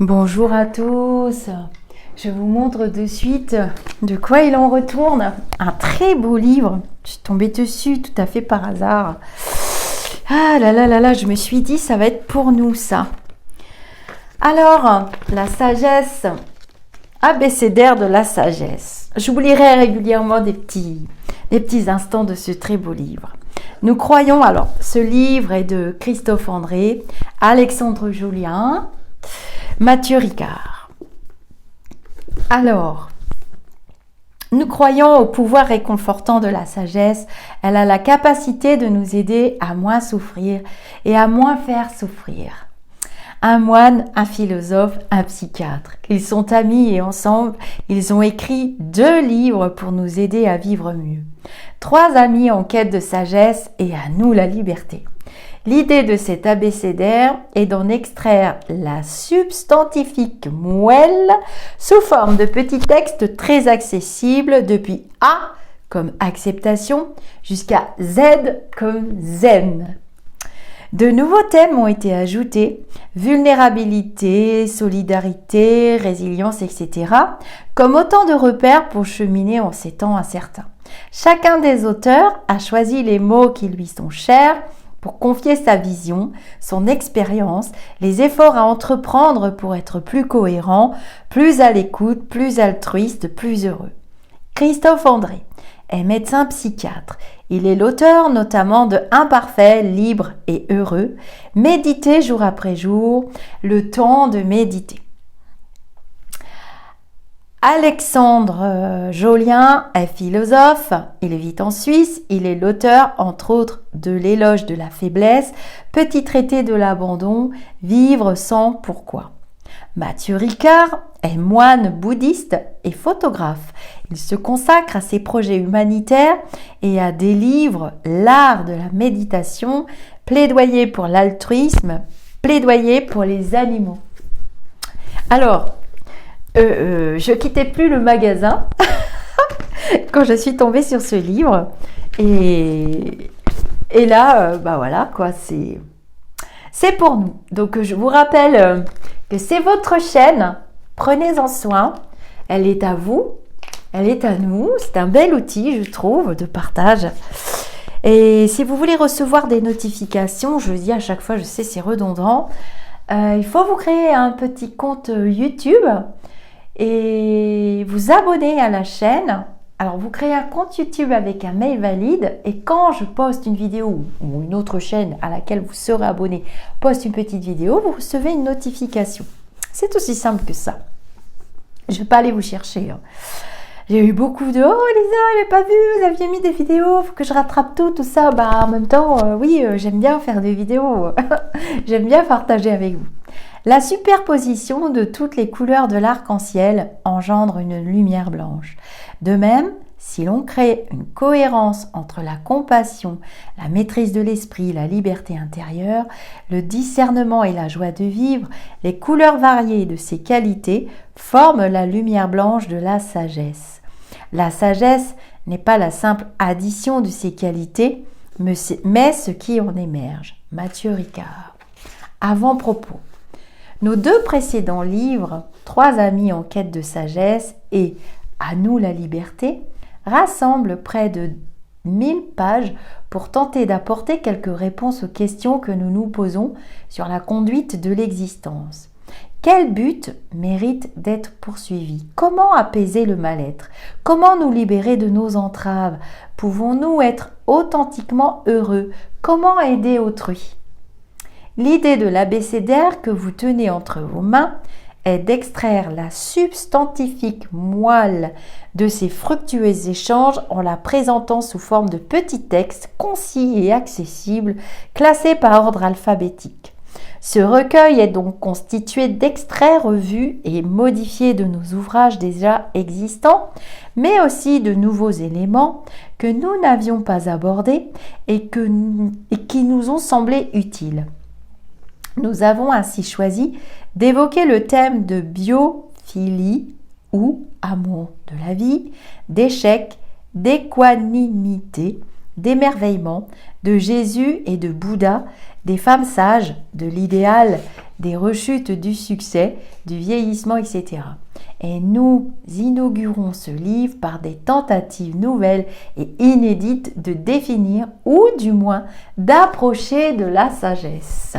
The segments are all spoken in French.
Bonjour à tous, je vous montre de suite de quoi il en retourne. Un très beau livre, je suis tombée dessus tout à fait par hasard. Ah là là là là, je me suis dit ça va être pour nous ça. Alors, la sagesse, abécédaire de la sagesse. Je vous lirai régulièrement des petits instants de ce très beau livre. Nous croyons, alors, ce livre est de Christophe André, Alexandre Jolien, Mathieu Ricard. Alors, nous croyons au pouvoir réconfortant de la sagesse. Elle a la capacité de nous aider à moins souffrir et à moins faire souffrir. Un moine, un philosophe, un psychiatre. Ils sont amis et ensemble, ils ont écrit 2 livres pour nous aider à vivre mieux. 3 amis en quête de sagesse et à nous la liberté. L'idée de cet abécédaire est d'en extraire la substantifique moelle sous forme de petits textes très accessibles depuis A comme acceptation jusqu'à Z comme zen. De nouveaux thèmes ont été ajoutés, vulnérabilité, solidarité, résilience, etc., comme autant de repères pour cheminer en ces temps incertains. Chacun des auteurs a choisi les mots qui lui sont chers pour confier sa vision, son expérience, les efforts à entreprendre pour être plus cohérent, plus à l'écoute, plus altruiste, plus heureux. Christophe André est médecin psychiatre. Il est l'auteur notamment de Imparfait, libre et heureux, méditer jour après jour, le temps de méditer. Alexandre Jolien est philosophe, il vit en Suisse, il est l'auteur entre autres de L'éloge de la faiblesse, Petit traité de l'abandon, Vivre sans pourquoi. Mathieu Ricard est moine bouddhiste et photographe. Il se consacre à ses projets humanitaires et à des livres L'art de la méditation, Plaidoyer pour l'altruisme, Plaidoyer pour les animaux. Alors, je quittais plus le magasin quand je suis tombée sur ce livre et là, bah voilà quoi, c'est pour nous. Donc je vous rappelle que c'est votre chaîne, prenez-en soin, elle est à vous, elle est à nous, c'est un bel outil je trouve de partage. Et si vous voulez recevoir des notifications, je le dis à chaque fois, je sais c'est redondant, il faut vous créer un petit compte YouTube et vous abonner à la chaîne. Alors vous créez un compte YouTube avec un mail valide et quand je poste une vidéo ou une autre chaîne à laquelle vous serez abonné poste une petite vidéo, vous recevez une notification. C'est aussi simple que ça. Je ne vais pas aller vous chercher. J'ai eu beaucoup de « Oh Lisa, je n'ai pas vu, vous aviez mis des vidéos, il faut que je rattrape tout ça. » Bah en même temps, oui, j'aime bien faire des vidéos. J'aime bien partager avec vous. La superposition de toutes les couleurs de l'arc-en-ciel engendre une lumière blanche. De même, si l'on crée une cohérence entre la compassion, la maîtrise de l'esprit, la liberté intérieure, le discernement et la joie de vivre, les couleurs variées de ces qualités forment la lumière blanche de la sagesse. La sagesse n'est pas la simple addition de ces qualités, mais ce qui en émerge. Mathieu Ricard. Avant-propos. Nos 2 précédents livres, 3 amis en quête de sagesse et À nous la liberté, rassemblent près de 1000 pages pour tenter d'apporter quelques réponses aux questions que nous nous posons sur la conduite de l'existence. Quel but mérite d'être poursuivi? Comment apaiser le mal-être? Comment nous libérer de nos entraves? Pouvons-nous être authentiquement heureux? Comment aider autrui? L'idée de l'abécédaire que vous tenez entre vos mains est d'extraire la substantifique moelle de ces fructueux échanges en la présentant sous forme de petits textes concis et accessibles, classés par ordre alphabétique. Ce recueil est donc constitué d'extraits revus et modifiés de nos ouvrages déjà existants, mais aussi de nouveaux éléments que nous n'avions pas abordés et qui nous ont semblé utiles. Nous avons ainsi choisi d'évoquer le thème de biophilie ou amour de la vie, d'échec, d'équanimité, d'émerveillement, de Jésus et de Bouddha, des femmes sages, de l'idéal des rechutes du succès, du vieillissement, etc. Et nous inaugurons ce livre par des tentatives nouvelles et inédites de définir ou du moins d'approcher de la sagesse.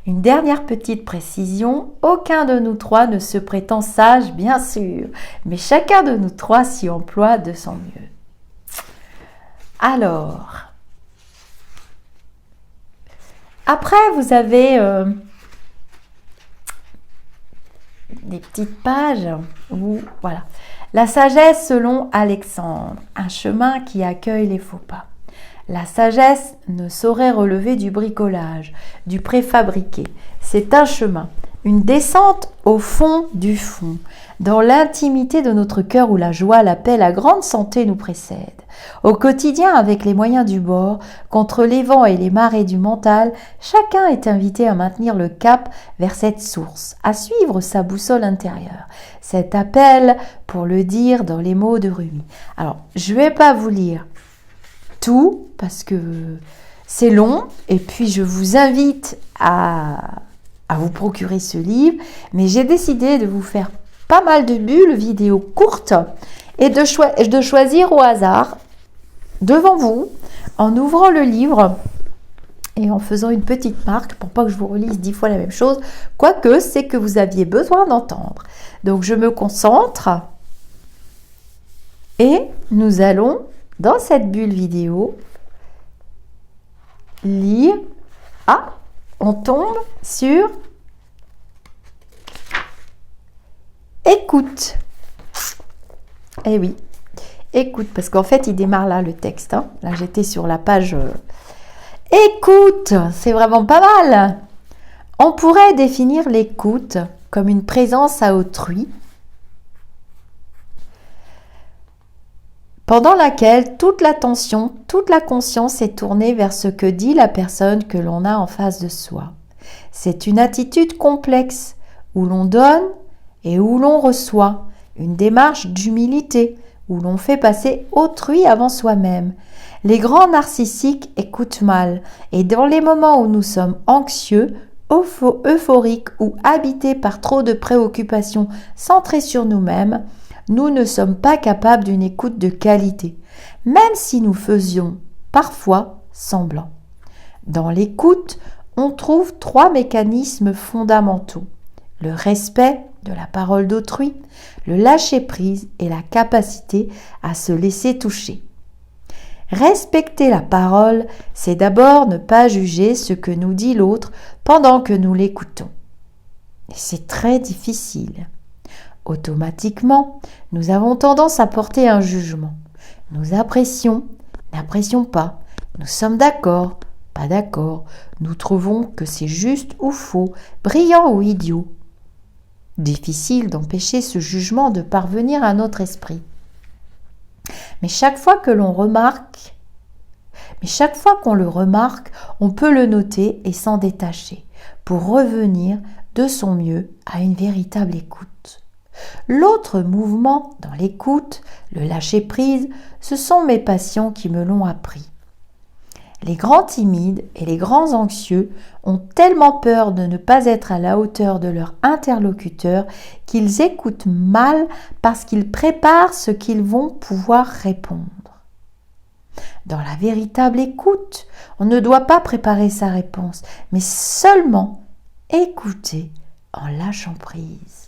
Une dernière petite précision, aucun de nous trois ne se prétend sage, bien sûr, mais chacun de nous trois s'y emploie de son mieux. Alors, après vous avez des petites pages où, voilà, la sagesse selon Alexandre, un chemin qui accueille les faux pas. La sagesse ne saurait relever du bricolage, du préfabriqué. C'est un chemin, une descente au fond du fond, dans l'intimité de notre cœur où la joie, la paix, la grande santé nous précèdent. Au quotidien, avec les moyens du bord, contre les vents et les marées du mental, chacun est invité à maintenir le cap vers cette source, à suivre sa boussole intérieure. Cet appel, pour le dire dans les mots de Rumi. Alors, je ne vais pas vous lire tout parce que c'est long et puis je vous invite à vous procurer ce livre, mais j'ai décidé de vous faire pas mal de bulles vidéo courtes et de choisir au hasard devant vous en ouvrant le livre et en faisant une petite marque pour pas que je vous relise 10 fois la même chose, quoique c'est que vous aviez besoin d'entendre. Donc je me concentre et nous allons dans cette bulle vidéo lire. Ah, on tombe sur écoute. Eh oui, écoute, parce qu'en fait, il démarre là le texte. Hein. Là, j'étais sur la page écoute. C'est vraiment pas mal. On pourrait définir l'écoute comme une présence à autrui, pendant laquelle toute l'attention, toute la conscience est tournée vers ce que dit la personne que l'on a en face de soi. C'est une attitude complexe où l'on donne et où l'on reçoit, une démarche d'humilité où l'on fait passer autrui avant soi-même. Les grands narcissiques écoutent mal et dans les moments où nous sommes anxieux, euphoriques ou habités par trop de préoccupations centrées sur nous-mêmes, nous ne sommes pas capables d'une écoute de qualité, même si nous faisions parfois semblant. Dans l'écoute, on trouve 3 mécanismes fondamentaux: le respect de la parole d'autrui, le lâcher-prise et la capacité à se laisser toucher. Respecter la parole, c'est d'abord ne pas juger ce que nous dit l'autre pendant que nous l'écoutons. Et c'est très difficile. Automatiquement, nous avons tendance à porter un jugement. Nous apprécions, n'apprécions pas. Nous sommes d'accord, pas d'accord. Nous trouvons que c'est juste ou faux, brillant ou idiot. Difficile d'empêcher ce jugement de parvenir à notre esprit. Mais chaque fois qu'on le remarque, on peut le noter et s'en détacher pour revenir de son mieux à une véritable écoute. L'autre mouvement dans l'écoute, le lâcher-prise, ce sont mes patients qui me l'ont appris. Les grands timides et les grands anxieux ont tellement peur de ne pas être à la hauteur de leur interlocuteur qu'ils écoutent mal parce qu'ils préparent ce qu'ils vont pouvoir répondre. Dans la véritable écoute, on ne doit pas préparer sa réponse, mais seulement écouter en lâchant prise.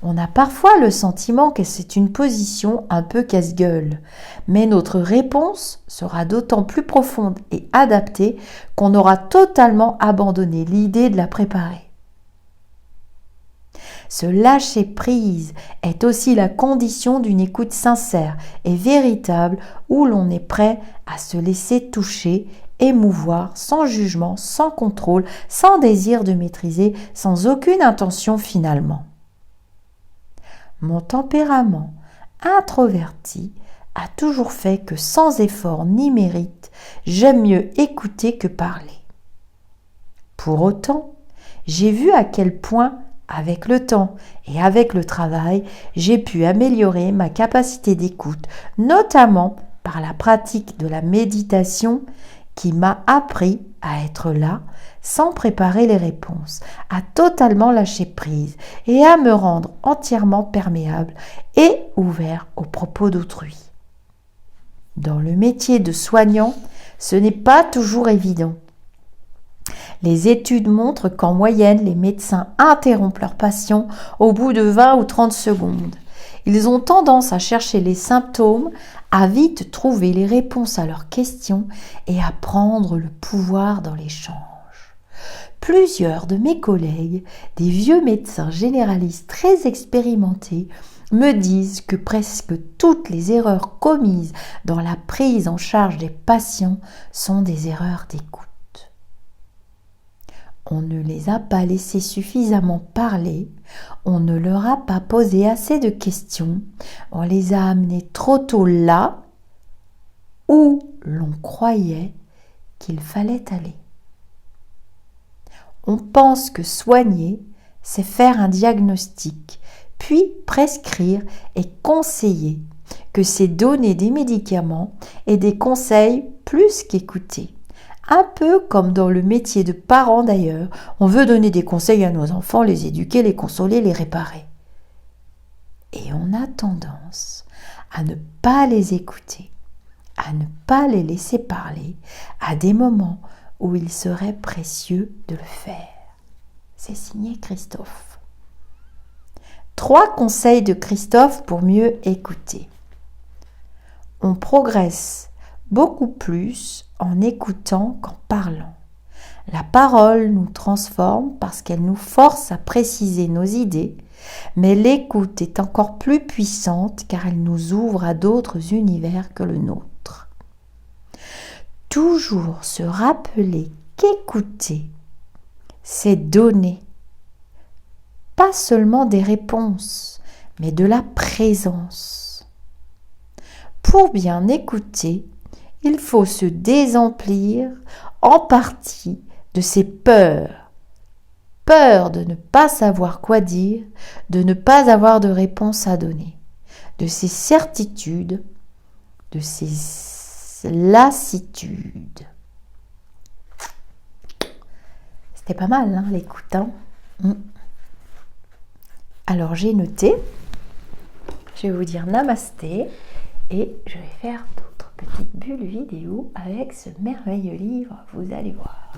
On a parfois le sentiment que c'est une position un peu casse-gueule, mais notre réponse sera d'autant plus profonde et adaptée qu'on aura totalement abandonné l'idée de la préparer. Ce lâcher-prise est aussi la condition d'une écoute sincère et véritable où l'on est prêt à se laisser toucher, émouvoir, sans jugement, sans contrôle, sans désir de maîtriser, sans aucune intention finalement. Mon tempérament introverti a toujours fait que sans effort ni mérite, j'aime mieux écouter que parler. Pour autant, j'ai vu à quel point, avec le temps et avec le travail, j'ai pu améliorer ma capacité d'écoute, notamment par la pratique de la méditation qui m'a appris à être là sans préparer les réponses, à totalement lâcher prise et à me rendre entièrement perméable et ouvert aux propos d'autrui. Dans le métier de soignant, ce n'est pas toujours évident. Les études montrent qu'en moyenne, les médecins interrompent leurs patients au bout de 20 ou 30 secondes. Ils ont tendance à chercher les symptômes, à vite trouver les réponses à leurs questions et à prendre le pouvoir dans l'échange. Plusieurs de mes collègues, des vieux médecins généralistes très expérimentés, me disent que presque toutes les erreurs commises dans la prise en charge des patients sont des erreurs d'écoute. On ne les a pas laissés suffisamment parler, on ne leur a pas posé assez de questions, on les a amenés trop tôt là où l'on croyait qu'il fallait aller. On pense que soigner, c'est faire un diagnostic, puis prescrire et conseiller, que c'est donner des médicaments et des conseils plus qu'écouter. Un peu comme dans le métier de parent d'ailleurs, on veut donner des conseils à nos enfants, les éduquer, les consoler, les réparer. Et on a tendance à ne pas les écouter, à ne pas les laisser parler à des moments où il serait précieux de le faire. C'est signé Christophe. 3 conseils de Christophe pour mieux écouter. On progresse beaucoup plus en écoutant qu'en parlant. La parole nous transforme parce qu'elle nous force à préciser nos idées, mais l'écoute est encore plus puissante car elle nous ouvre à d'autres univers que le nôtre. Toujours se rappeler qu'écouter, c'est donner, pas seulement des réponses, mais de la présence. Pour bien écouter, il faut se désemplir en partie de ses peurs. Peur de ne pas savoir quoi dire, de ne pas avoir de réponse à donner, de ses certitudes, de ses lassitudes. C'était pas mal, hein, l'écoute. Alors j'ai noté, je vais vous dire namasté et je vais faire d'autres petites bulles vidéo avec ce merveilleux livre, vous allez voir.